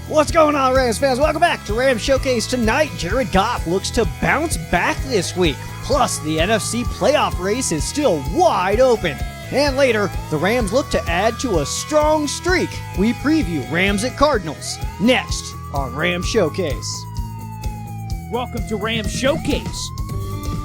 What's going on, Rams fans? Welcome back to Rams Showcase. Tonight, Jared Goff looks to bounce back this week. Plus, the NFC playoff race is still wide open. And later, the Rams look to add to a strong streak. We preview Rams at Cardinals next on Rams Showcase. Welcome to Rams Showcase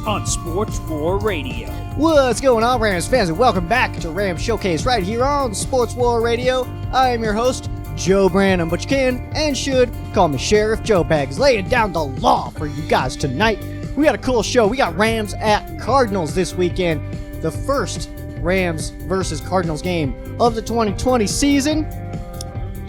on Sports 4 Radio. What's going on, Rams fans, and welcome back to Rams Showcase right here on Sports 4 Radio. I am your host, Joe Branham, but you can and should call me Sheriff Joe Bags, laying down the law for you guys tonight. We got a cool show. We got Rams at Cardinals this weekend, the first Rams versus Cardinals game of the 2020 season.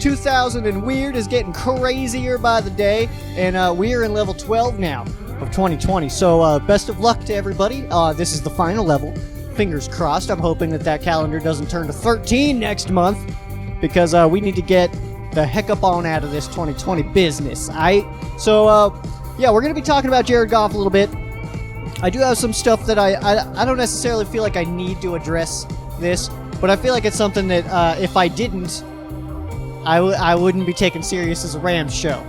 2000 and weird is getting crazier by the day, and we're in level 12 now of 2020. So best of luck to everybody. This is the final level. Fingers crossed. I'm hoping that calendar doesn't turn to 13 next month, because we need to get the heck up on out of this 2020 business, alright? So, yeah, we're going to be talking about Jared Goff a little bit. I do have some stuff that I don't necessarily feel like I need to address this, but I feel like it's something that if I didn't, I wouldn't be taken serious as a Rams show.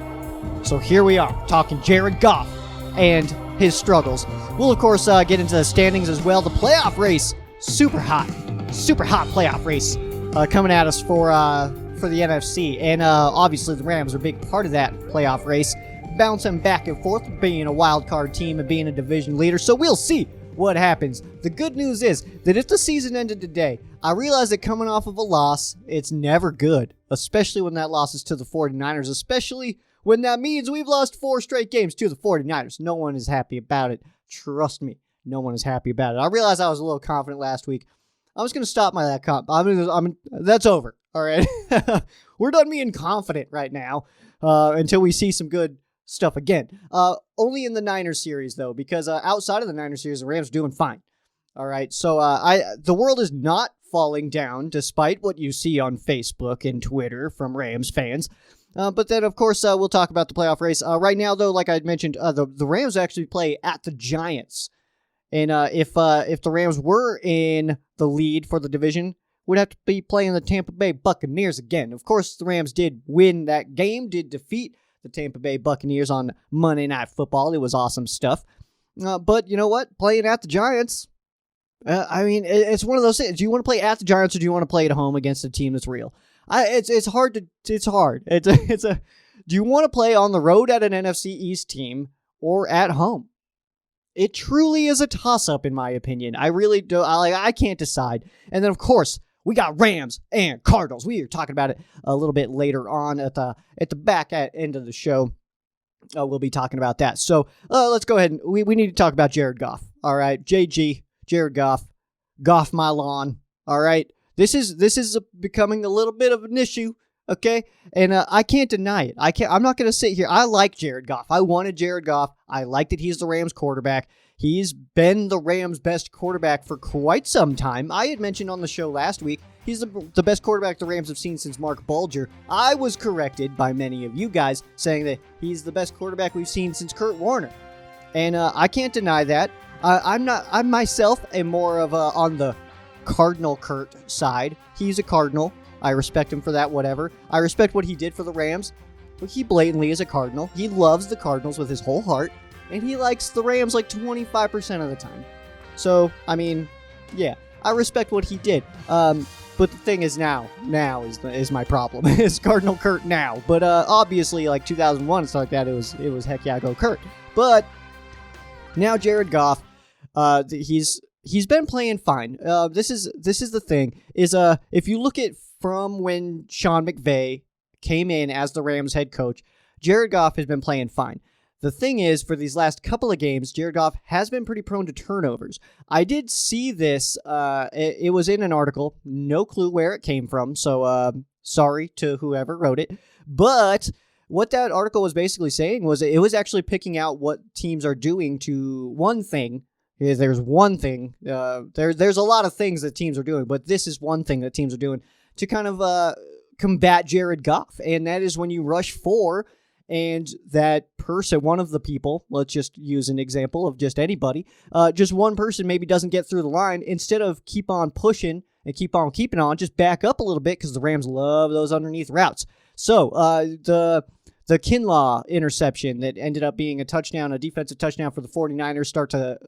So here we are, talking Jared Goff and his struggles. We'll, of course, get into the standings as well. The playoff race, super hot playoff race. Coming at us for the NFC, and obviously the Rams are a big part of that playoff race, bouncing back and forth, being a wild card team and being a division leader, so we'll see what happens. The good news is that if the season ended today, I realize that coming off of a loss, it's never good, especially when that loss is to the 49ers, especially when that means we've lost 4 straight games to the 49ers. No one is happy about it. Trust me, no one is happy about it. I realized I was a little confident last week. I'm just going to stop that comp. That's over, all right? We're done being confident right now until we see some good stuff again. Only in the Niners series, though, because outside of the Niners series, the Rams are doing fine, all right? So the world is not falling down, despite what you see on Facebook and Twitter from Rams fans. But then, of course, we'll talk about the playoff race. Right now, though, like I mentioned, the Rams actually play at the Giants. And if the Rams were in the lead for the division, would have to be playing the Tampa Bay Buccaneers again. Of course, the Rams did win that game, did defeat the Tampa Bay Buccaneers on Monday Night Football. It was awesome stuff. But you know what? Playing at the Giants, it's one of those things. Do you want to play at the Giants, or do you want to play at home against a team that's real? It's hard. Do you want to play on the road at an NFC East team or at home? It truly is a toss-up, in my opinion. I really do. I can't decide. And then, of course, we got Rams and Cardinals. We are talking about it a little bit later on at the back end of the show. We'll be talking about that. So let's go ahead and we need to talk about Jared Goff. All right, JG, Jared Goff, Goff my lawn. All right, this is becoming a little bit of an issue. Okay, and I can't deny it. I'm not going to sit here. I like Jared Goff. I wanted Jared Goff. I like that he's the Rams quarterback. He's been the Rams' best quarterback for quite some time. I had mentioned on the show last week, he's the best quarterback the Rams have seen since Mark Bulger. I was corrected by many of you guys saying that he's the best quarterback we've seen since Kurt Warner. And I can't deny that. I myself am more of on the Cardinal Kurt side. He's a Cardinal. I respect him for that, whatever. I respect what he did for the Rams, but he blatantly is a Cardinal. He loves the Cardinals with his whole heart, and he likes the Rams like 25% of the time. So, yeah, I respect what he did. But the thing is now is my problem. It's Cardinal Kurt now. But obviously, like 2001 and stuff like that, it was heck yeah, go Kurt. But now Jared Goff, he's been playing fine. This is the thing, is if you look at from when Sean McVay came in as the Rams head coach, Jared Goff has been playing fine. The thing is, for these last couple of games, Jared Goff has been pretty prone to turnovers. I did see this. It was in an article. No clue where it came from, so sorry to whoever wrote it. But what that article was basically saying was it was actually picking out what teams are doing to one thing. There's one thing. There's a lot of things that teams are doing, but this is one thing that teams are doing to kind of combat Jared Goff, and that is when you rush 4 and that person, one of the people, let's just use an example of just anybody, just one person maybe doesn't get through the line, instead of keep on pushing and keep on keeping on, just back up a little bit, because the Rams love those underneath routes. So the Kinlaw interception that ended up being a touchdown, a defensive touchdown for the 49ers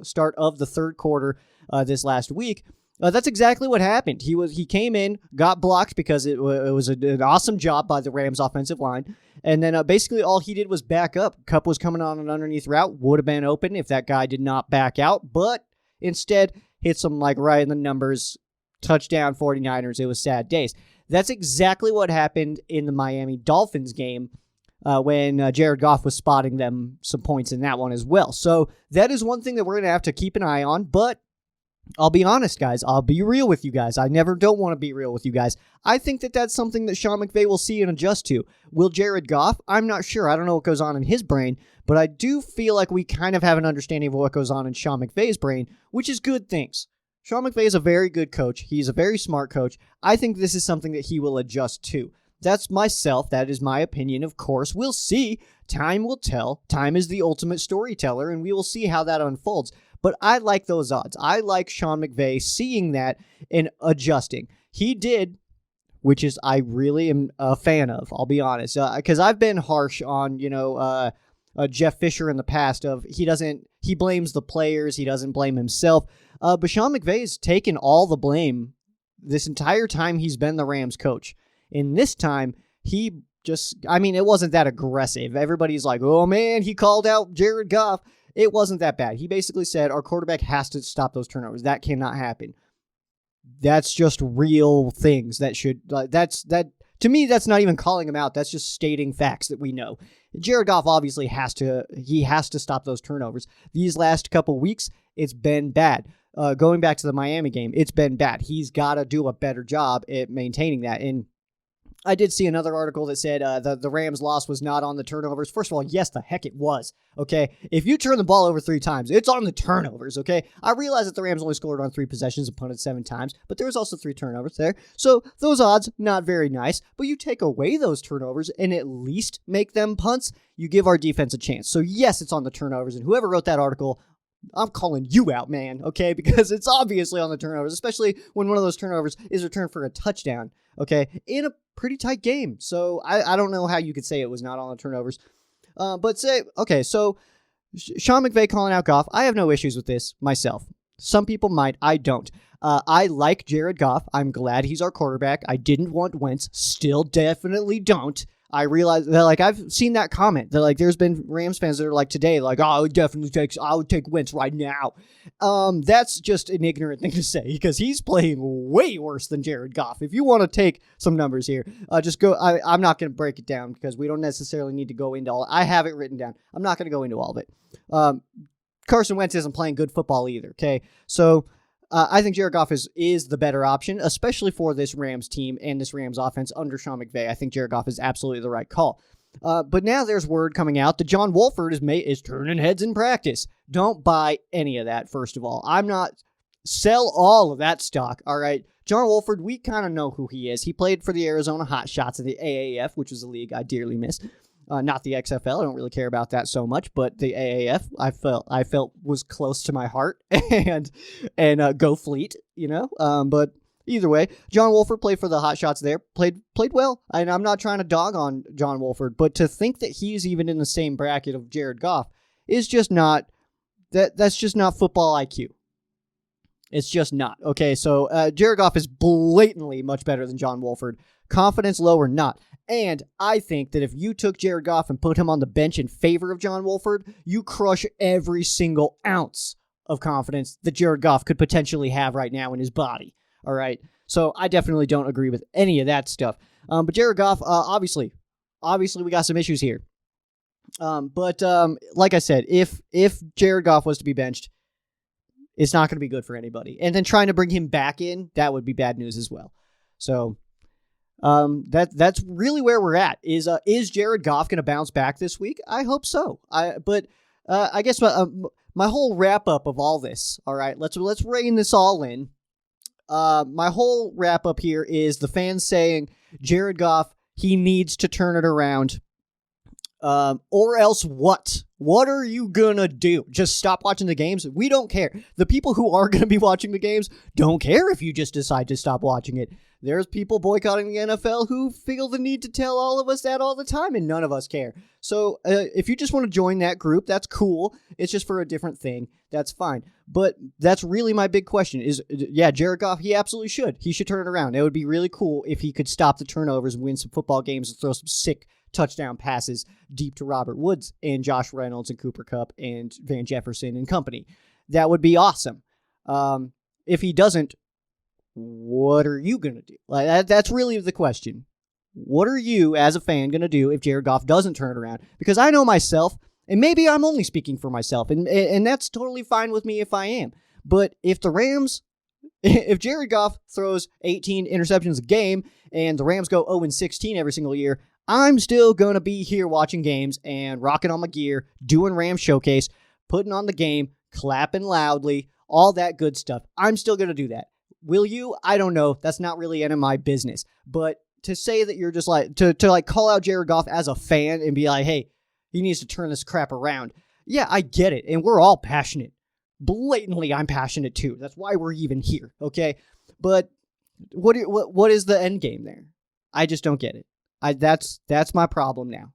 start of the third quarter this last week. That's exactly what happened. He came in, got blocked because it was an awesome job by the Rams offensive line, and then basically all he did was back up. Cup was coming on an underneath route, would have been open if that guy did not back out, but instead hits him like right in the numbers. Touchdown 49ers. It was sad days. That's exactly what happened in the Miami Dolphins game when Jared Goff was spotting them some points in that one as well. So that is one thing that we're going to have to keep an eye on, but I'll be honest, guys. I'll be real with you guys. I never don't want to be real with you guys. I think that that's something that Sean McVay will see and adjust to. Will Jared Goff? I'm not sure. I don't know what goes on in his brain, but I do feel like we kind of have an understanding of what goes on in Sean McVay's brain, which is good things. Sean McVay is a very good coach. He's a very smart coach. I think this is something that he will adjust to. That's myself. That is my opinion. Of course, we'll see. Time will tell. Time is the ultimate storyteller, and we will see how that unfolds. But I like those odds. I like Sean McVay seeing that and adjusting. He did, which is I really am a fan of, I'll be honest. Because I've been harsh on, Jeff Fisher in the past of he blames the players, he doesn't blame himself. But Sean McVay's taken all the blame this entire time he's been the Rams coach. And this time, it wasn't that aggressive. Everybody's like, oh man, he called out Jared Goff. It wasn't that bad. He basically said our quarterback has to stop those turnovers. That cannot happen. That's just real things that should, to me, that's not even calling him out. That's just stating facts that we know. Jared Goff obviously has to stop those turnovers. These last couple weeks, it's been bad. Going back to the Miami game, it's been bad. He's got to do a better job at maintaining that. And I did see another article that said the Rams' loss was not on the turnovers. First of all, yes, the heck it was, okay? If you turn the ball over 3 times, it's on the turnovers, okay? I realize that the Rams only scored on 3 possessions and punted 7 times, but there was also 3 turnovers there. So those odds, not very nice, but you take away those turnovers and at least make them punts, you give our defense a chance. So yes, it's on the turnovers, and whoever wrote that article, I'm calling you out, man, okay? Because it's obviously on the turnovers, especially when one of those turnovers is returned for a touchdown, okay? In a pretty tight game. So I don't know how you could say it was not on the turnovers. So Sean McVay calling out Goff, I have no issues with this myself. Some people might, I don't. I like Jared Goff. I'm glad he's our quarterback. I didn't want Wentz. Still definitely don't. I realize that, I've seen that comment that, there's been Rams fans that are today, I would take Wentz right now. That's just an ignorant thing to say because he's playing way worse than Jared Goff. If you want to take some numbers here, just go. I'm not going to break it down because we don't necessarily need to go into all. I have it written down. I'm not going to go into all of it. Carson Wentz isn't playing good football either. Okay, so. I think Jared Goff is the better option, especially for this Rams team and this Rams offense under Sean McVay. I think Jared Goff is absolutely the right call. But now there's word coming out that John Wolford is turning heads in practice. Don't buy any of that, first of all. Sell all of that stock, all right? John Wolford, we kind of know who he is. He played for the Arizona Hotshots in the AAF, which is a league I dearly miss. Not the XFL. I don't really care about that so much, but the AAF I felt was close to my heart and go Fleet, But either way, John Wolford played for the Hotshots there, played well. And I'm not trying to dog on John Wolford, but to think that he's even in the same bracket of Jared Goff is just not that's just not football IQ. It's just not. Okay, so Jared Goff is blatantly much better than John Wolford. Confidence low or not. And I think that if you took Jared Goff and put him on the bench in favor of John Wolford, you crush every single ounce of confidence that Jared Goff could potentially have right now in his body. All right. So I definitely don't agree with any of that stuff. But Jared Goff, obviously we got some issues here. But like I said, if Jared Goff was to be benched, it's not going to be good for anybody. And then trying to bring him back in, that would be bad news as well. So that's really where we're at. Is Jared Goff going to bounce back this week? I hope so. But I guess my whole wrap up of all this. All right, let's rein this all in. My whole wrap up here is the fans saying Jared Goff, he needs to turn it around. Or else what? What are you gonna do? Just stop watching the games? We don't care. The people who are gonna be watching the games don't care if you just decide to stop watching it. There's people boycotting the NFL who feel the need to tell all of us that all the time, and none of us care. So if you just want to join that group, that's cool. It's just for a different thing. That's fine. But that's really my big question is, yeah, Jared Goff, he absolutely should. He should turn it around. It would be really cool if he could stop the turnovers and win some football games and throw some sick touchdown passes deep to Robert Woods and Josh Reynolds and Cooper Kupp and Van Jefferson and company. That would be awesome. If he doesn't, what are you going to do? Like that's really the question. What are you, as a fan, going to do if Jared Goff doesn't turn it around? Because I know myself, and maybe I'm only speaking for myself, and that's totally fine with me if I am. But if the Rams, if Jared Goff throws 18 interceptions a game and the Rams go 0-16 every single year, I'm still going to be here watching games and rocking on my gear, doing Rams Showcase, putting on the game, clapping loudly, all that good stuff. I'm still going to do that. Will you? I don't know. That's not really any of my business. But to say that you're just like, to like call out Jared Goff as a fan and be like, hey, he needs to turn this crap around. Yeah, I get it. And we're all passionate. Blatantly, I'm passionate too. That's why we're even here. Okay. But what is the end game there? I just don't get it. That's my problem now.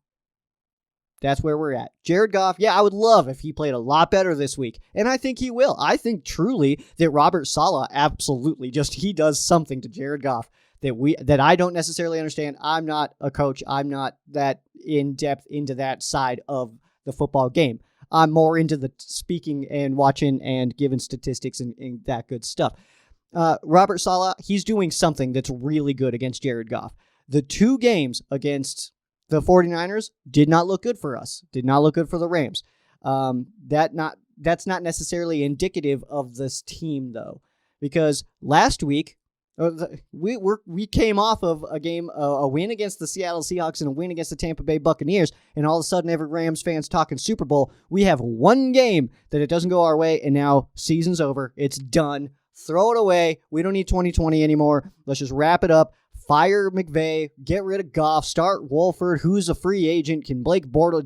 That's where we're at. Jared Goff, yeah, I would love if he played a lot better this week. And I think he will. I think truly that Robert Saleh absolutely he does something to Jared Goff that I don't necessarily understand. I'm not a coach. I'm not that in depth into that side of the football game. I'm more into the speaking and watching and giving statistics and that good stuff. Robert Saleh, he's doing something that's really good against Jared Goff. The 2 games against the 49ers did not look good for us. Did not look good for the Rams. That's not necessarily indicative of this team, though, because last week we came off of a win against the Seattle Seahawks and a win against the Tampa Bay Buccaneers, and all of a sudden every Rams fan's talking Super Bowl. We have one game that it doesn't go our way, and now season's over. It's done. Throw it away. We don't need 2020 anymore. Let's just wrap it up. Fire McVay, get rid of Goff, start Wolford, who's a free agent. Can Blake Bortles,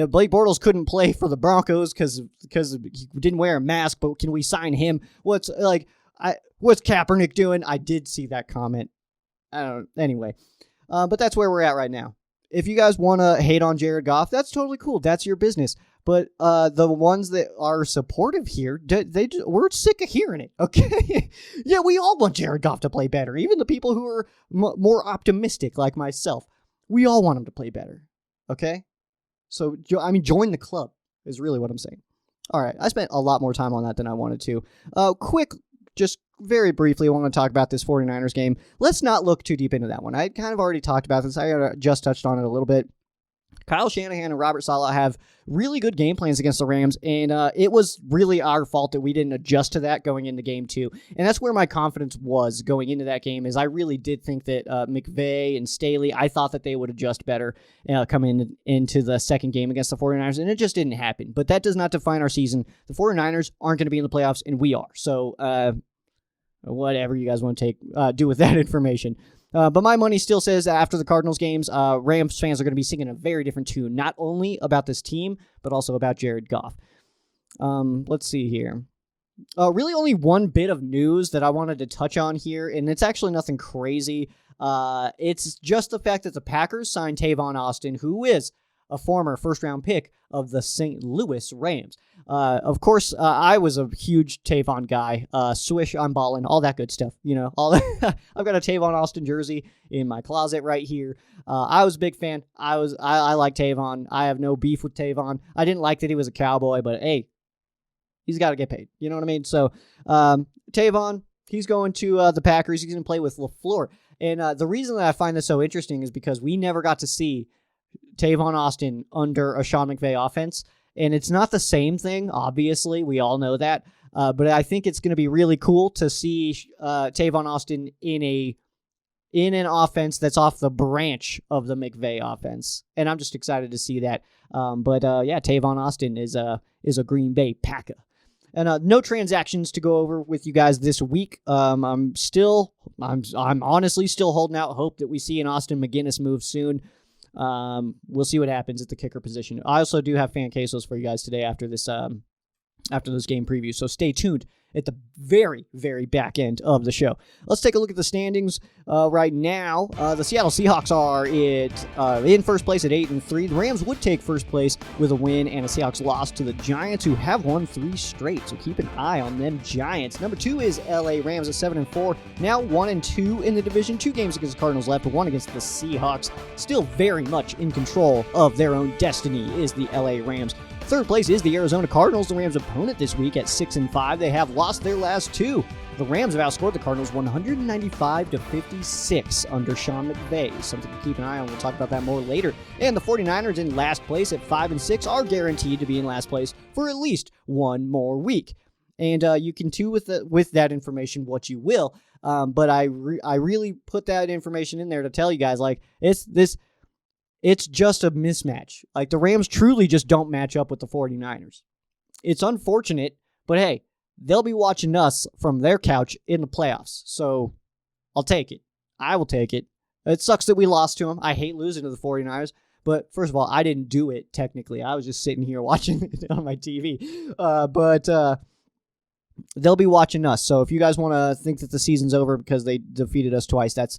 Blake Bortles couldn't play for the Broncos because he didn't wear a mask, but can we sign him? What's Kaepernick doing? I did see that comment. I don't know. Anyway, but that's where we're at right now. If you guys want to hate on Jared Goff, that's totally cool. That's your business. But the ones that are supportive here, we're sick of hearing it, okay? Yeah, we all want Jared Goff to play better. Even the people who are more optimistic, like myself. We all want him to play better, okay? So, join the club is really what I'm saying. All right, I spent a lot more time on that than I wanted to. Just very briefly, I want to talk about this 49ers game. Let's not look too deep into that one. I kind of already talked about this. I just touched on it a little bit. Kyle Shanahan and Robert Saleh have really good game plans against the Rams, and it was really our fault that we didn't adjust to that going into game 2. And that's where my confidence was going into that game, is I really did think that McVay and Staley, I thought that they would adjust better coming into the second game against the 49ers, and it just didn't happen. But that does not define our season. The 49ers aren't going to be in the playoffs, and we are. So whatever you guys want to do with that information. But my money still says after the Cardinals games, Rams fans are going to be singing a very different tune, not only about this team, but also about Jared Goff. Let's see here. Really only one bit of news that I wanted to touch on here, and it's actually nothing crazy. It's just the fact that the Packers signed Tavon Austin, who is a former first-round pick of the St. Louis Rams. Of course, I was a huge Tavon guy. Swish, I'm ballin', all that good stuff. You know, all that. I've got a Tavon Austin jersey in my closet right here. I was a big fan. I like Tavon. I have no beef with Tavon. I didn't like that he was a Cowboy, but hey, he's got to get paid. You know what I mean? So, Tavon, he's going to the Packers. He's going to play with LaFleur. And the reason that I find this so interesting is because we never got to see Tavon Austin under a Sean McVay offense. And it's not the same thing, obviously. We all know that. But I think it's going to be really cool to see Tavon Austin in an offense that's off the branch of the McVay offense. And I'm just excited to see that. But Tavon Austin is a Green Bay Packer. And no transactions to go over with you guys this week. I'm honestly still holding out hope that we see an Austin McGinnis move soon. We'll see what happens at the kicker position. I also do have fan quesos for you guys today after this after those game previews. So stay tuned at the very, very back end of the show. Let's take a look at the standings right now. The Seattle Seahawks are in first place at 8-3. The Rams would take first place with a win and a Seahawks loss to the Giants, who have won 3 straight. So keep an eye on them Giants. Number 2 is LA Rams at 7-4. Now 1-2 in the division. 2 games against the Cardinals left, but 1 against the Seahawks. Still very much in control of their own destiny is the LA Rams. Third place is the Arizona Cardinals, the Rams' opponent this week at 6-5. They have lost their last 2. The Rams have outscored the Cardinals 195-56 under Sean McVay. Something to keep an eye on. We'll talk about that more later. And the 49ers in last place at 5-6 are guaranteed to be in last place for at least one more week. And you can do with that information what you will. But I really put that information in there to tell you guys, like, it's just a mismatch. Like, the Rams truly just don't match up with the 49ers. It's unfortunate, but hey, they'll be watching us from their couch in the playoffs. So I'll take it. I will take it. It sucks that we lost to them. I hate losing to the 49ers. But first of all, I didn't do it technically. I was just sitting here watching it on my TV. But they'll be watching us. So if you guys want to think that the season's over because they defeated us twice, that's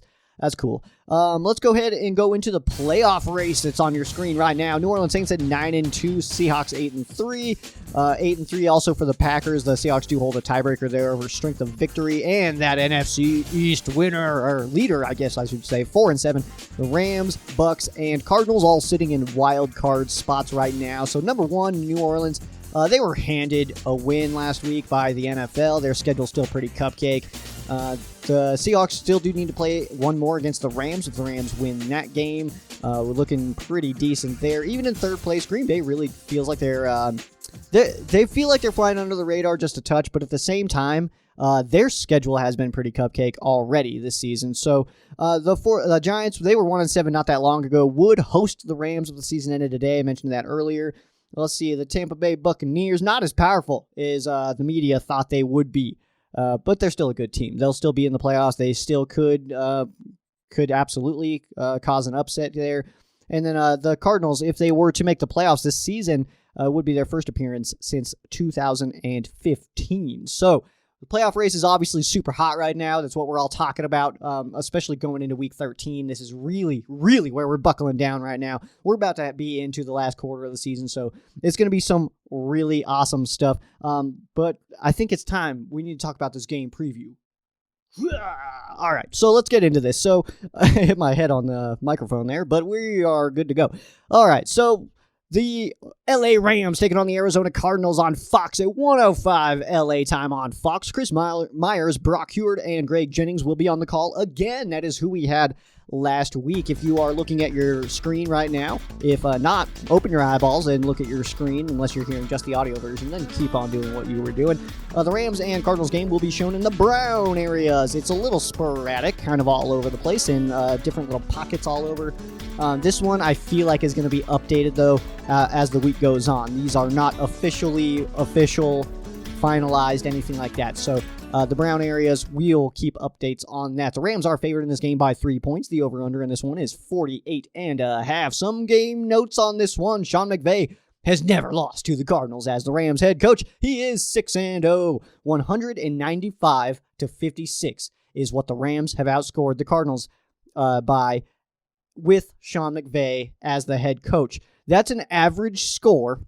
cool. Let's go ahead and go into the playoff race that's on your screen right now. New Orleans Saints at 9-2, Seahawks 8-3. 8-3 also for the Packers. The Seahawks do hold a tiebreaker there over strength of victory, and that NFC East winner, or leader, I guess I should say, 4-7. The Rams, Bucks, and Cardinals all sitting in wild card spots right now. So number 1, New Orleans. They were handed a win last week by the NFL. Their schedule's still pretty cupcake. The Seahawks still do need to play one more against the Rams. If the Rams win that game, we're looking pretty decent there. Even in third place, Green Bay really feels like they feel like they're flying under the radar just a touch, but at the same time, their schedule has been pretty cupcake already this season. So the Giants, they were 1-7 not that long ago, would host the Rams if the season ended today. I mentioned that earlier. Let's see, the Tampa Bay Buccaneers, not as powerful as the media thought they would be, but they're still a good team. They'll still be in the playoffs. They still could absolutely cause an upset there. And then the Cardinals, if they were to make the playoffs this season, would be their first appearance since 2015. So the playoff race is obviously super hot right now. That's what we're all talking about, especially going into Week 13. This is really, really where we're buckling down right now. We're about to be into the last quarter of the season, so it's going to be some really awesome stuff. But I think it's time we need to talk about this game preview. All right, so let's get into this. So I hit my head on the microphone there, but we are good to go. All right, so the LA Rams taking on the Arizona Cardinals on Fox at 1:05 LA time on Fox. Chris Myers, Brock Heward, and Greg Jennings will be on the call again. That is who we had last week. If you are looking at your screen right now, if not, open your eyeballs and look at your screen, unless you're hearing just the audio version, then keep on doing what you were doing. The Rams and Cardinals game will be shown in the brown areas. It's a little sporadic, kind of all over the place, in different little pockets all over. This one I feel like is going to be updated, though, as the week goes on. These are not official, finalized, anything like that. So the brown areas, we'll keep updates on that. The Rams are favored in this game by 3 points. The over-under in this one is 48.5. Some game notes on this one. Sean McVay has never lost to the Cardinals as the Rams head coach. He is 6-0. 195-56 is what the Rams have outscored the Cardinals by, with Sean McVay as the head coach. That's an average score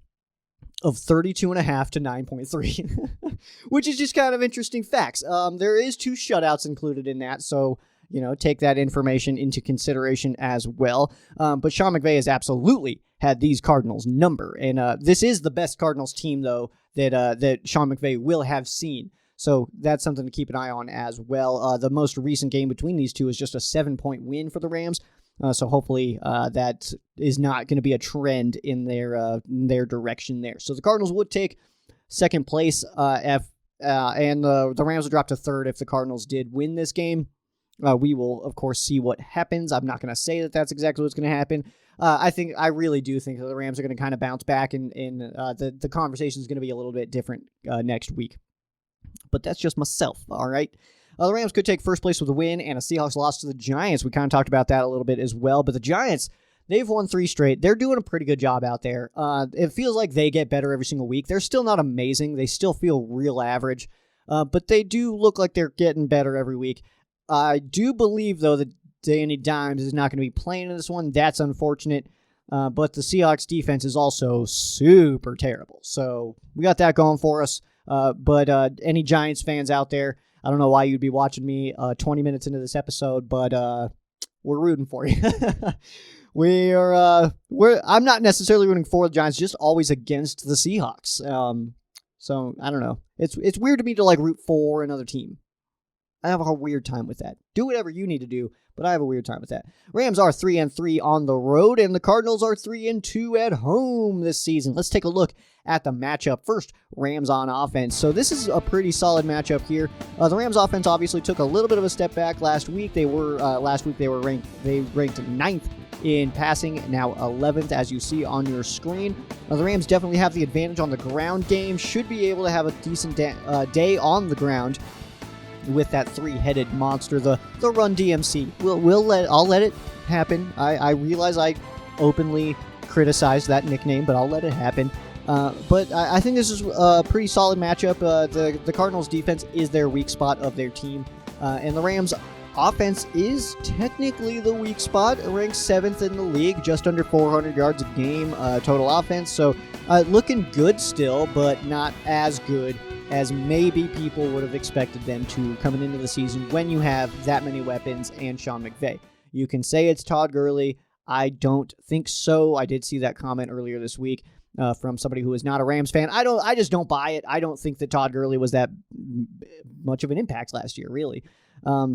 of 32.5 to 9.3, which is just kind of interesting facts. There is 2 shutouts included in that, so take that information into consideration as well. But Sean McVay has absolutely had these Cardinals number, and this is the best Cardinals team, though, that Sean McVay will have seen. So that's something to keep an eye on as well. The most recent game between these two is just a 7-point win for the Rams. So hopefully that is not going to be a trend in their direction there. So the Cardinals would take second place, and the Rams would drop to third if the Cardinals did win this game. We will, of course, see what happens. I'm not going to say that that's exactly what's going to happen. I really do think that the Rams are going to kind of bounce back, and the conversation is going to be a little bit different next week. But that's just myself, all right? The Rams could take first place with a win and a Seahawks loss to the Giants. We kind of talked about that a little bit as well. But the Giants, They've won 3 straight. They're doing a pretty good job out there. It feels like they get better every single week. They're still not amazing. They still feel real average. But they do look like they're getting better every week. I do believe, though, that Danny Dimes is not going to be playing in this one. That's unfortunate. But the Seahawks defense is also super terrible. So we got that going for us. But any Giants fans out there, I don't know why you'd be watching me 20 minutes into this episode, but we're rooting for you. I'm not necessarily rooting for the Giants, just always against the Seahawks. So I don't know. It's weird to me to root for another team. I have a weird time with that. Do whatever you need to do, but I have a weird time with that. Rams are 3-3 on the road, and the Cardinals are 3-2 at home this season. Let's take a look at the matchup. First, Rams on offense. So this is a pretty solid matchup here. The Rams offense obviously took a little bit of a step back last week. They ranked 9th in passing, now 11th, as you see on your screen. The Rams definitely have the advantage on the ground game. Should be able to have a decent day on the ground with that 3-headed monster, the Run DMC. I'll let it happen. I realize I openly criticized that nickname, but I'll let it happen. But I think this is a pretty solid matchup. The Cardinals defense is their weak spot of their team, and the Rams offense is technically the weak spot, ranked 7th in the league, just under 400 yards a game total offense. So looking good still, but not as good as maybe people would have expected them to coming into the season when you have that many weapons and Sean McVay. You can say it's Todd Gurley. I don't think so. I did see that comment earlier this week from somebody who is not a Rams fan. I just don't buy it. I don't think that Todd Gurley was that much of an impact last year, really.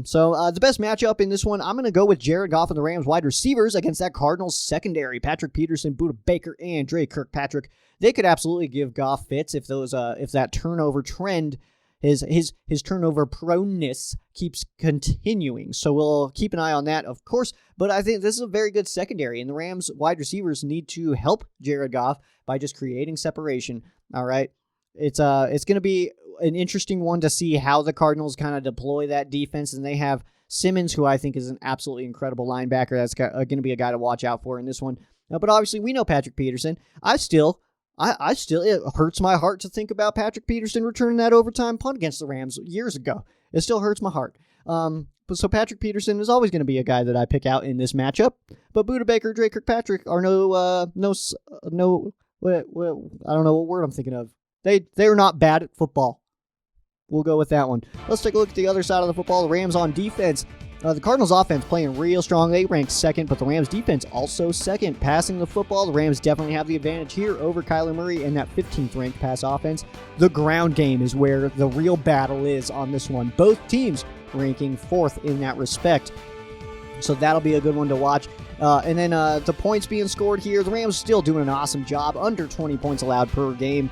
So the best matchup in this one, I'm going to go with Jared Goff and the Rams wide receivers against that Cardinals secondary. Patrick Peterson, Budda Baker, and Dre Kirkpatrick. They could absolutely give Goff fits if that turnover trend, his turnover proneness keeps continuing. So we'll keep an eye on that, of course. But I think this is a very good secondary, and the Rams wide receivers need to help Jared Goff by just creating separation. All right, it's going to be an interesting one to see how the Cardinals kind of deploy that defense, and they have Simmons, who I think is an absolutely incredible linebacker. That's going to be a guy to watch out for in this one. But obviously, we know Patrick Peterson. I still, it hurts my heart to think about Patrick Peterson returning that overtime punt against the Rams years ago. It still hurts my heart. So Patrick Peterson is always going to be a guy that I pick out in this matchup. But Budda Baker, Dre Kirkpatrick are I don't know what word I'm thinking of. They're not bad at football. We'll go with that one. Let's take a look at the other side of the football. The Rams on defense. The Cardinals offense playing real strong. They rank 2nd, but the Rams defense also 2nd. Passing the football, the Rams definitely have the advantage here over Kyler Murray and that 15th ranked pass offense. The ground game is where the real battle is on this one. Both teams ranking 4th in that respect. So that'll be a good one to watch. And then the points being scored here, the Rams still doing an awesome job. Under 20 points allowed per game,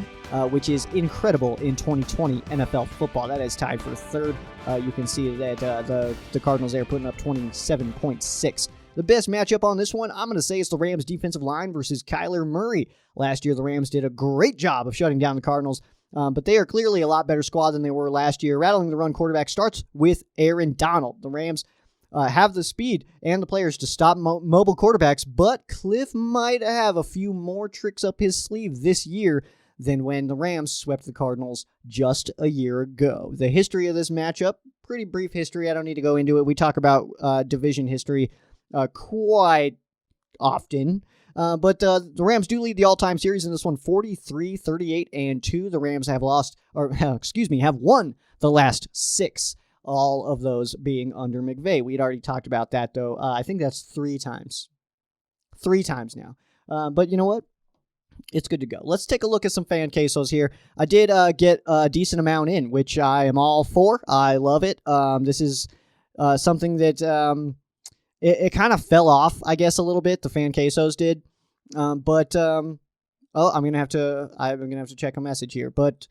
which is incredible in 2020 NFL football. That is tied for 3rd. You can see that the Cardinals there putting up 27.6. The best matchup on this one, I'm going to say it's the Rams defensive line versus Kyler Murray. Last year, the Rams did a great job of shutting down the Cardinals, but they are clearly a lot better squad than they were last year. Rattling the run quarterback starts with Aaron Donald. The Rams have the speed and the players to stop mobile quarterbacks, but Cliff might have a few more tricks up his sleeve this year than when the Rams swept the Cardinals just a year ago. The history of this matchup, pretty brief history. I don't need to go into it. We talk about division history quite often. But the Rams do lead the all-time series in this one, 43-38-2. The Rams have won the last 6. All of those being under McVay. We'd already talked about that, though. I think that's 3 times. 3 times now. But you know what? It's good to go. Let's take a look at some fan quesos here. I did get a decent amount in, which I am all for. I love it. This is something that it kind of fell off, I guess, a little bit. The fan quesos did. I'm gonna have to check a message here. But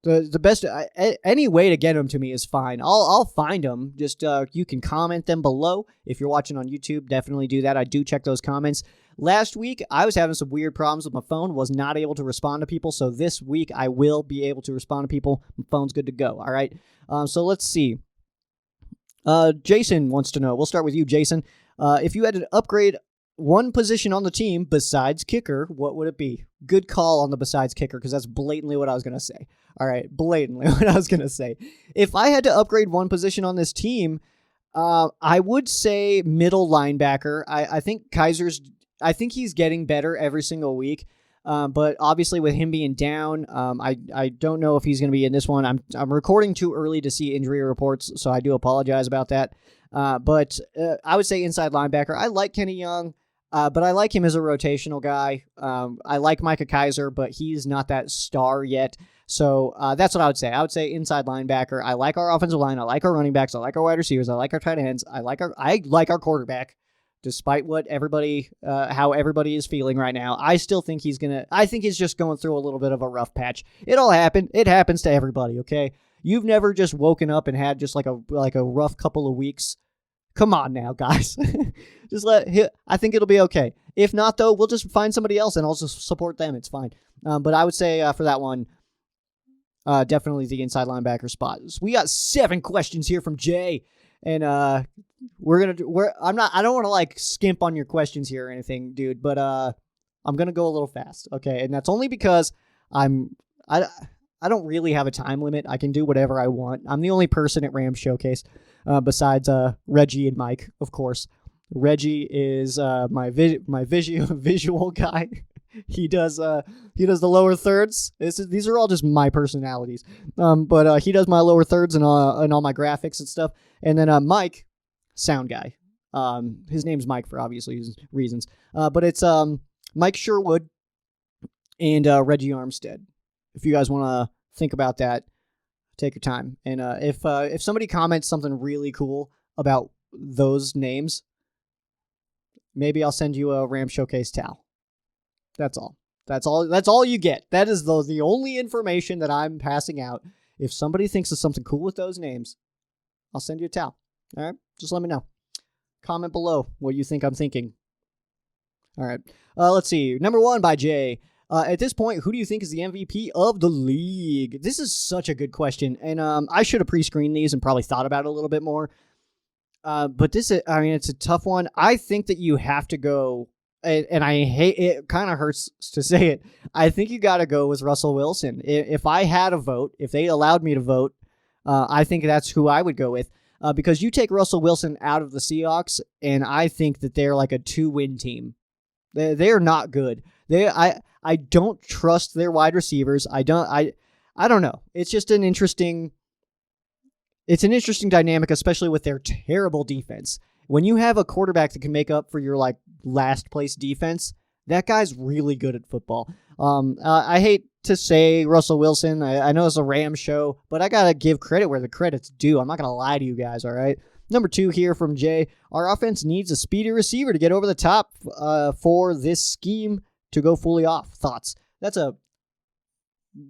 the best any way to get them to me is fine. I'll find them. Just you can comment them below. If you're watching on YouTube, definitely do that. I do check those comments. Last week, I was having some weird problems with my phone, was not able to respond to people. So this week, I will be able to respond to people. My phone's good to go. All right. So let's see. Jason wants to know. We'll start with you, Jason. If you had to upgrade one position on the team besides kicker, what would it be? Good call on the besides kicker, because that's blatantly what I was going to say. All right, blatantly what I was going to say. If I had to upgrade one position on this team, I would say middle linebacker. I think I think he's getting better every single week. But obviously with him being down, I don't know if he's going to be in this one. I'm recording too early to see injury reports, so I do apologize about that. But I would say inside linebacker. I like Kenny Young, but I like him as a rotational guy. I like Micah Kaiser, but he's not that star yet. So that's what I would say. I would say inside linebacker. I like our offensive line. I like our running backs. I like our wide receivers. I like our tight ends. I like our quarterback. Despite what how everybody is feeling right now, I still think I think he's just going through a little bit of a rough patch. It all happened. It happens to everybody, okay? You've never just woken up and had just like a rough couple of weeks. Come on now, guys. I think it'll be okay. If not, though, we'll just find somebody else and I'll just support them. It's fine. But I would say for that one, definitely the inside linebacker spot. So we got 7 questions here from Jay. And I don't want to like skimp on your questions here or anything, dude, but I'm gonna go a little fast, okay? And that's only because I don't really have a time limit. I can do whatever I want. I'm the only person at Rams Showcase besides Reggie and Mike, of course. Reggie is my visual guy. He does the lower thirds. These are all just my personalities. But he does my lower thirds and all my graphics and stuff. And then Mike, sound guy. His name's Mike for obvious reasons. But it's Mike Sherwood and Reggie Armstead. If you guys want to think about that, take your time. And if somebody comments something really cool about those names, maybe I'll send you a Ram Showcase towel. That's all. That's all you get. That is the only information that I'm passing out. If somebody thinks of something cool with those names, I'll send you a towel. All right? Just let me know. Comment below what you think I'm thinking. All right. Let's see. Number 1 by Jay. At this point, who do you think is the MVP of the league? This is such a good question. And I should have pre-screened these and probably thought about it a little bit more. But it's a tough one. I think that you have to go... And I hate it, kind of hurts to say it. I think you got to go with Russell Wilson. If I had a vote, if they allowed me to vote, I think that's who I would go with. Because you take Russell Wilson out of the Seahawks, and I think that they're like a 2-win team. They're not good. I don't trust their wide receivers. I don't know. It's just an interesting dynamic, especially with their terrible defense. When you have a quarterback that can make up for your like last place defense, that guy's really good at football. I hate to say Russell Wilson. I know it's a Rams show, but I gotta give credit where the credit's due. I'm not gonna lie to you guys. All right. Number 2 here from Jay. Our offense needs a speedy receiver to get over the top for this scheme to go fully off. Thoughts? That's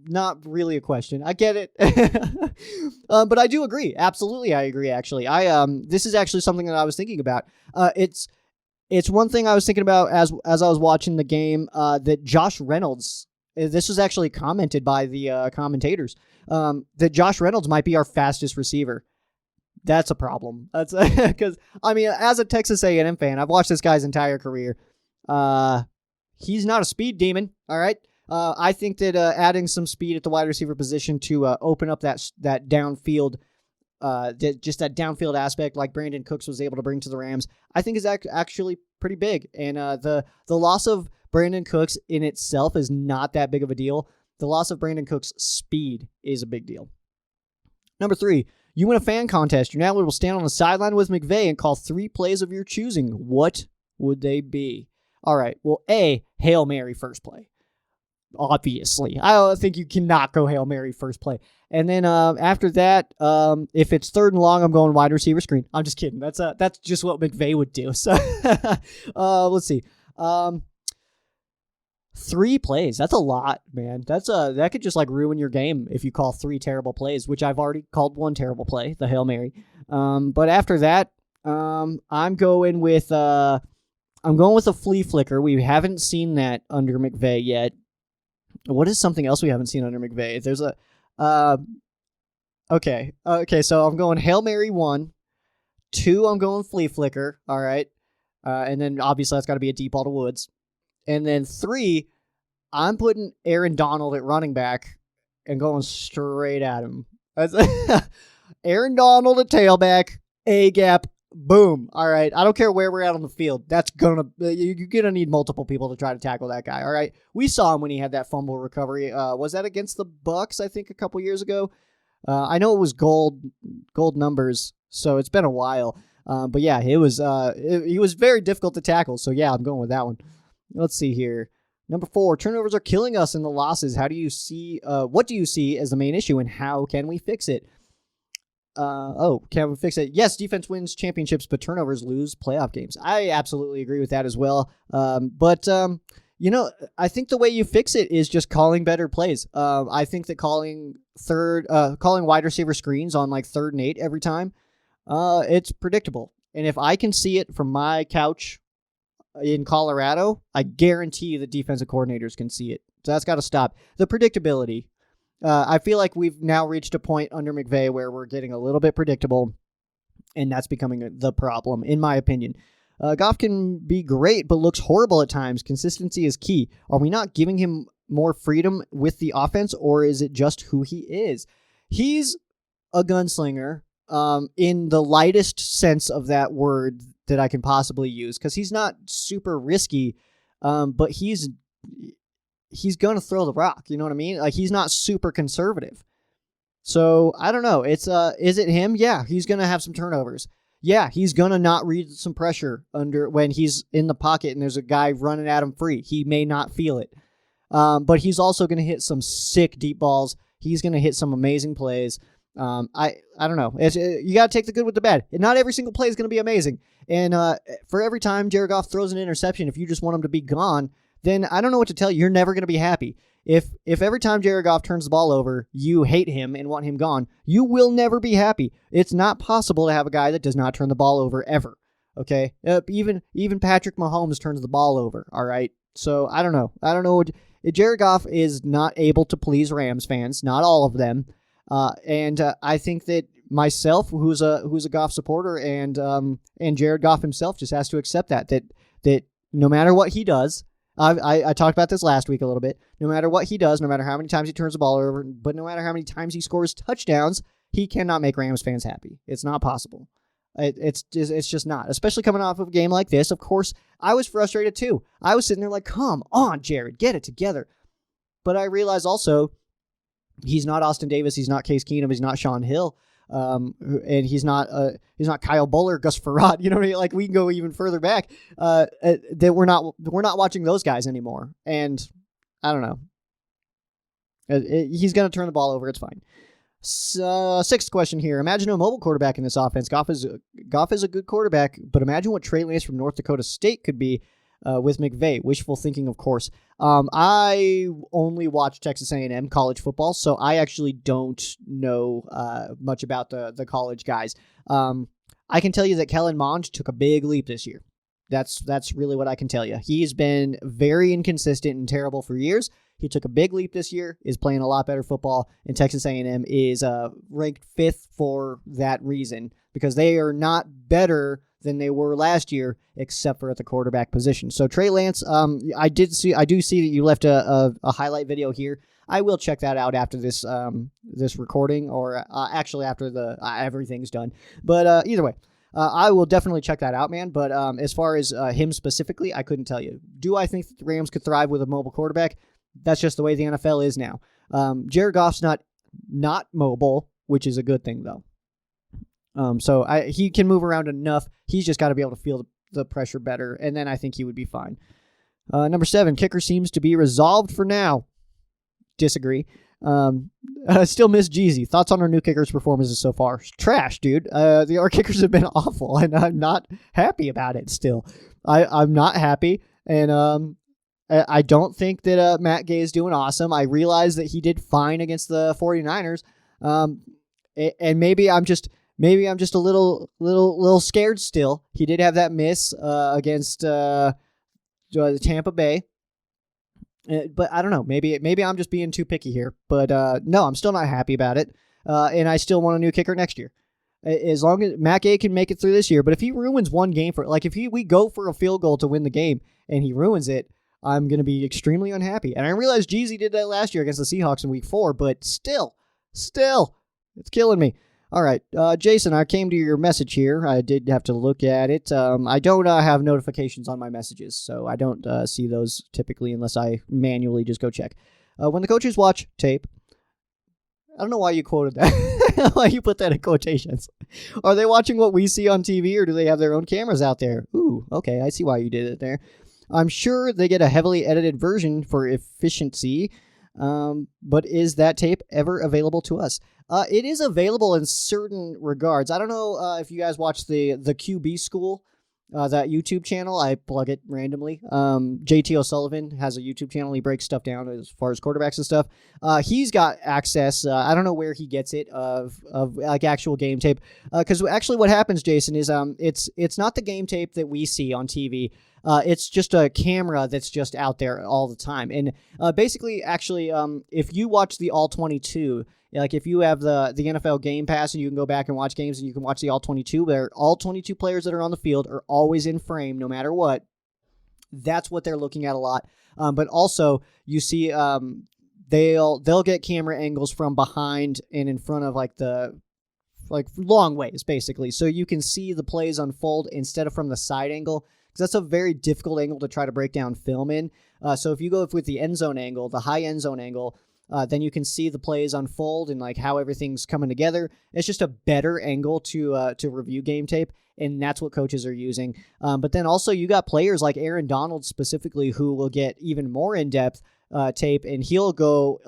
not really a question. I get it. But I do agree. Absolutely, I agree, actually. This is actually something that I was thinking about. It's one thing I was thinking about as I was watching the game, that Josh Reynolds, this was actually commented by the commentators, that Josh Reynolds might be our fastest receiver. That's a problem. That's because, as a Texas A&M fan, I've watched this guy's entire career. He's not a speed demon, all right? I think that adding some speed at the wide receiver position to open up that downfield, just that downfield aspect like Brandon Cooks was able to bring to the Rams, I think is actually pretty big. And the loss of Brandon Cooks in itself is not that big of a deal. The loss of Brandon Cooks' speed is a big deal. Number 3, you win a fan contest. You're now able to stand on the sideline with McVay and call 3 plays of your choosing. What would they be? All right. Well, A, Hail Mary first play. Obviously. I don't think you cannot go Hail Mary first play. And then after that, if it's 3rd and long, I'm going wide receiver screen. I'm just kidding. That's just what McVay would do. So let's see. 3 plays. That's a lot, man. That could just like ruin your game if you call 3 terrible plays, which I've already called 1 terrible play, the Hail Mary. But after that, I'm going with a flea flicker. We haven't seen that under McVay yet. What is something else we haven't seen under McVay? There's okay. So I'm going Hail Mary 1, 2. I'm going flea flicker. All right. And then obviously that's got to be a deep ball to Woods. And then 3, I'm putting Aaron Donald at running back and going straight at him. That's Aaron Donald at tailback, A-gap, boom. All right. I don't care where we're at on the field. You're going to need multiple people to try to tackle that guy. All right. We saw him when he had that fumble recovery. Was that against the Bucks, I think, a couple years ago? I know it was gold numbers, so it's been a while. But yeah, he was very difficult to tackle. So yeah, I'm going with that one. Let's see here. Number 4, turnovers are killing us in the losses. What do you see as the main issue, and how can we fix it? Can we fix it? Yes, defense wins championships, but turnovers lose playoff games. I absolutely agree with that as well. But I think the way you fix it is just calling better plays. I think that calling wide receiver screens on like 3rd and 8 every time, it's predictable. And if I can see it from my couch in Colorado, I guarantee the defensive coordinators can see it. So that's got to stop. The predictability. I feel like we've now reached a point under McVay where we're getting a little bit predictable, and that's becoming the problem, in my opinion. Goff can be great, but looks horrible at times. Consistency is key. Are we not giving him more freedom with the offense, or is it just who he is? He's a gunslinger in the lightest sense of that word that I can possibly use, because he's not super risky, but he's going to throw the rock. You know what I mean? Like, he's not super conservative. So I don't know. Is it him? Yeah, he's going to have some turnovers. Yeah, he's going to not read some pressure when he's in the pocket and there's a guy running at him free. He may not feel it. But he's also going to hit some sick deep balls. He's going to hit some amazing plays. I don't know. You got to take the good with the bad. And not every single play is going to be amazing. And for every time Jared Goff throws an interception, if you just want him to be gone, then I don't know what to tell you. You're never going to be happy. If every time Jared Goff turns the ball over, you hate him and want him gone, you will never be happy. It's not possible to have a guy that does not turn the ball over ever. Okay? Even Patrick Mahomes turns the ball over, all right? So I don't know. Jared Goff is not able to please Rams fans, not all of them. And I think that myself, who's a Goff supporter, and Jared Goff himself just has to accept that no matter what he does, I talked about this last week a little bit. No matter what he does, no matter how many times he turns the ball over, but no matter how many times he scores touchdowns, he cannot make Rams fans happy. It's not possible. It's just not. Especially coming off of a game like this. Of course, I was frustrated too. I was sitting there like, come on, Jared, get it together. But I realized also, he's not Austin Davis. He's not Case Keenum. He's not Sean Hill. And he's not Kyle Buller, Gus Frerotte. You know what I mean? Like, we can go even further back. That we're not watching those guys anymore. And I don't know. He's going to turn the ball over. It's fine. So, 6th question here. Imagine a mobile quarterback in this offense. Goff is a good quarterback, but imagine what Trey Lance from North Dakota State could be with McVay. Wishful thinking, of course. I only watch Texas A&M college football, so I actually don't know much about the college guys. I can tell you that Kellen Mond took a big leap this year. That's really what I can tell you. He's been very inconsistent and terrible for years. He took a big leap this year, is playing a lot better football, and Texas A&M is ranked 5th for that reason, because they are not better than they were last year, except for at the quarterback position. So Trey Lance, I do see that you left a highlight video here. I will check that out after this recording, or actually after everything's done. But either way, I will definitely check that out, man. But as far as him specifically, I couldn't tell you. Do I think that the Rams could thrive with a mobile quarterback? That's just the way the NFL is now. Jared Goff's not mobile, which is a good thing, though. So he can move around enough. He's just got to be able to feel the pressure better, and then I think he would be fine. Number 7, kicker seems to be resolved for now. Disagree. I still miss Jeezy. Thoughts on our new kickers' performances so far? Trash, dude. Our kickers have been awful, and I'm not happy about it still. I'm not happy, and I don't think that Matt Gay is doing awesome. I realize that he did fine against the 49ers, and maybe I'm just a little scared still. He did have that miss against Tampa Bay. But I don't know. Maybe I'm just being too picky here. But no, I'm still not happy about it. And I still want a new kicker next year. as long as Mac A can make it through this year. But if he ruins one game we go for a field goal to win the game and he ruins it, I'm going to be extremely unhappy. And I realize Jeezy did that last year against the Seahawks in week 4, but still, it's killing me. All right, Jason, I came to your message here. I did have to look at it. I don't have notifications on my messages, so I don't see those typically unless I manually just go check. When the coaches watch tape, I don't know why you quoted that. Why you put that in quotations. Are they watching what we see on TV, or do they have their own cameras out there? Ooh, okay, I see why you did it there. I'm sure they get a heavily edited version for efficiency, but is that tape ever available to us? It is available in certain regards. I don't know if you guys watch the QB School, that YouTube channel. I plug it randomly. JT O'Sullivan has a YouTube channel. He breaks stuff down as far as quarterbacks and stuff. He's got access. I don't know where he gets it of like actual game tape. Because actually what happens, Jason, is it's not the game tape that we see on TV. It's just a camera that's just out there all the time. And basically, actually, if you watch the All 22, like if you have the NFL Game Pass and you can go back and watch games and you can watch the All 22, where all 22 players that are on the field are always in frame no matter what. That's what they're looking at a lot. But also you see they'll get camera angles from behind and in front of like long ways basically. So you can see the plays unfold instead of from the side angle. That's a very difficult angle to try to break down film in. So if you go with the end zone angle, the high end zone angle, then you can see the plays unfold and like how everything's coming together. It's just a better angle to review game tape, and that's what coaches are using. But then also you got players like Aaron Donald specifically who will get even more in-depth tape, and he'll go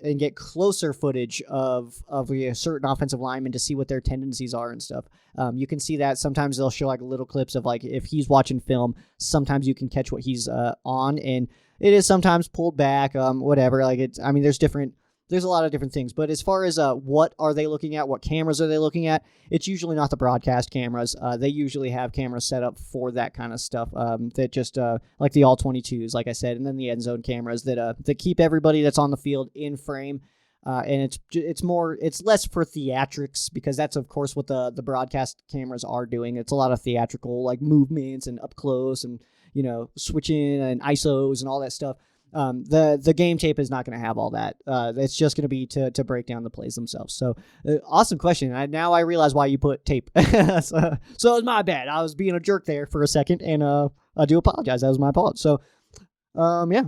and get closer footage of a certain offensive lineman to see what their tendencies are and stuff. You can see that sometimes they'll show like little clips of like if he's watching film, sometimes you can catch what he's on, and it is sometimes pulled back, whatever. Like there's a lot of different things. But as far as what are they looking at, what cameras are they looking at, it's usually not the broadcast cameras. They usually have cameras set up for that kind of stuff. That just like the all 22s, like I said, and then the end zone cameras that keep everybody that's on the field in frame. And it's less for theatrics, because that's of course what the broadcast cameras are doing. It's a lot of theatrical like movements and up close and switching and ISOs and all that stuff. The game tape is not going to have all that. It's just going to be to break down the plays themselves. So awesome question. Now I realize why you put tape. So it was my bad. I was being a jerk there for a second, and I do apologize. That was my fault. So yeah.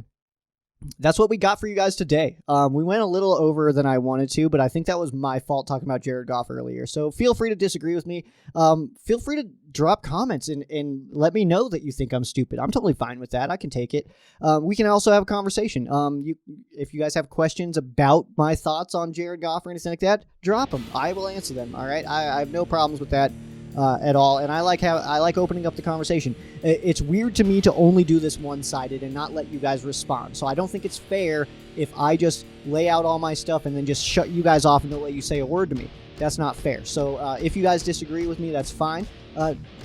That's what we got for you guys today. We went a little over than I wanted to, but I think that was my fault talking about Jared Goff earlier. So feel free to disagree with me. Feel free to drop comments and let me know that you think I'm stupid. I'm totally fine with that. I can take it. We can also have a conversation. If you guys have questions about my thoughts on Jared Goff or anything like that, drop them. I will answer them. All right. I have no problems with that. At all, and I like opening up the conversation. It's weird to me to only do this one-sided and not let you guys respond. So I don't think it's fair if I just lay out all my stuff and then just shut you guys off and don't let you say a word to me. That's not fair. So if you guys disagree with me, that's fine.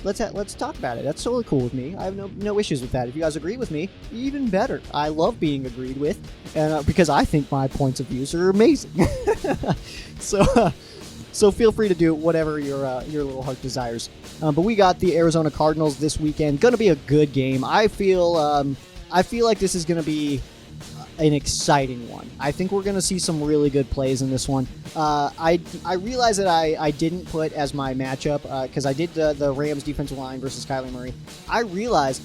Let's talk about it. That's totally cool with me. I have no issues with that. If you guys agree with me, even better. I love being agreed with, and because I think my points of views are amazing. So feel free to do whatever your little heart desires. But we got the Arizona Cardinals this weekend. Going to be a good game. I feel like this is going to be an exciting one. I think we're going to see some really good plays in this one. I realize that I didn't put as my matchup because I did the Rams defensive line versus Kyler Murray. I realized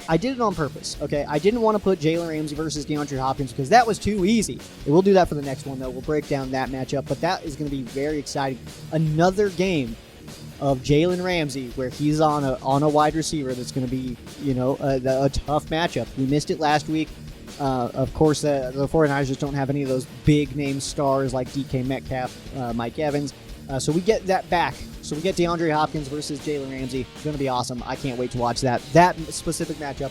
I did it on purpose, okay? I didn't want to put Jalen Ramsey versus DeAndre Hopkins because that was too easy. We'll do that for the next one, though. We'll break down that matchup, but that is going to be very exciting. Another game of Jalen Ramsey where he's on a wide receiver that's going to be, a tough matchup. We missed it last week. Of course, the 49ers just don't have any of those big-name stars like DK Metcalf, Mike Evans. So we get that back. So we get DeAndre Hopkins versus Jalen Ramsey. It's going to be awesome. I can't wait to watch that. That specific matchup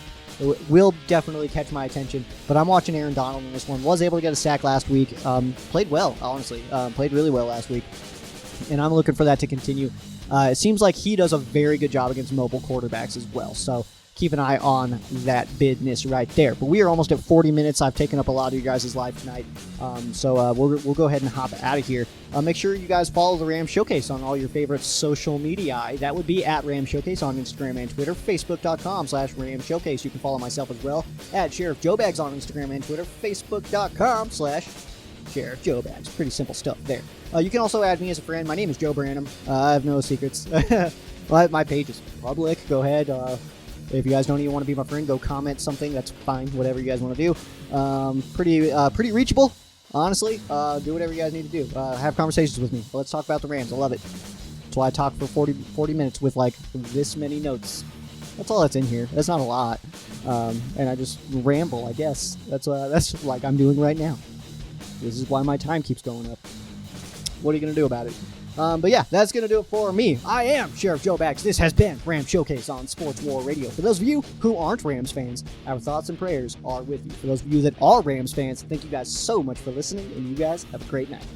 will definitely catch my attention. But I'm watching Aaron Donald in this one. Was able to get a sack last week. Played well, honestly. Played really well last week. And I'm looking for that to continue. It seems like he does a very good job against mobile quarterbacks as well. So keep an eye on that business right there. But we are almost at 40 minutes. I've taken up a lot of you guys' live tonight. So we'll go ahead and hop out of here. Make sure you guys follow the Ram Showcase on all your favorite social media. That would be at Ram Showcase on Instagram and Twitter, facebook.com/Ram Showcase. You can follow myself as well at Sheriff Joe Bags on Instagram and Twitter, facebook.com/Sheriff Joe Bags. Pretty simple stuff there. You can also add me as a friend. My name is Joe Branham. I have no secrets. My page is public. Go ahead. If you guys don't even want to be my friend, go comment something. That's fine. Whatever you guys want to do. Pretty reachable, honestly. Do whatever you guys need to do. Have conversations with me. Let's talk about the Rams. I love it. That's why I talk for 40 minutes with like this many notes. That's all that's in here. That's not a lot. And I just ramble, I guess. That's like I'm doing right now. This is why my time keeps going up. What are you going to do about it? But yeah, that's going to do it for me. I am Sheriff Joe Bags. This has been Ram Showcase on Sports War Radio. For those of you who aren't Rams fans, our thoughts and prayers are with you. For those of you that are Rams fans, thank you guys so much for listening, and you guys have a great night.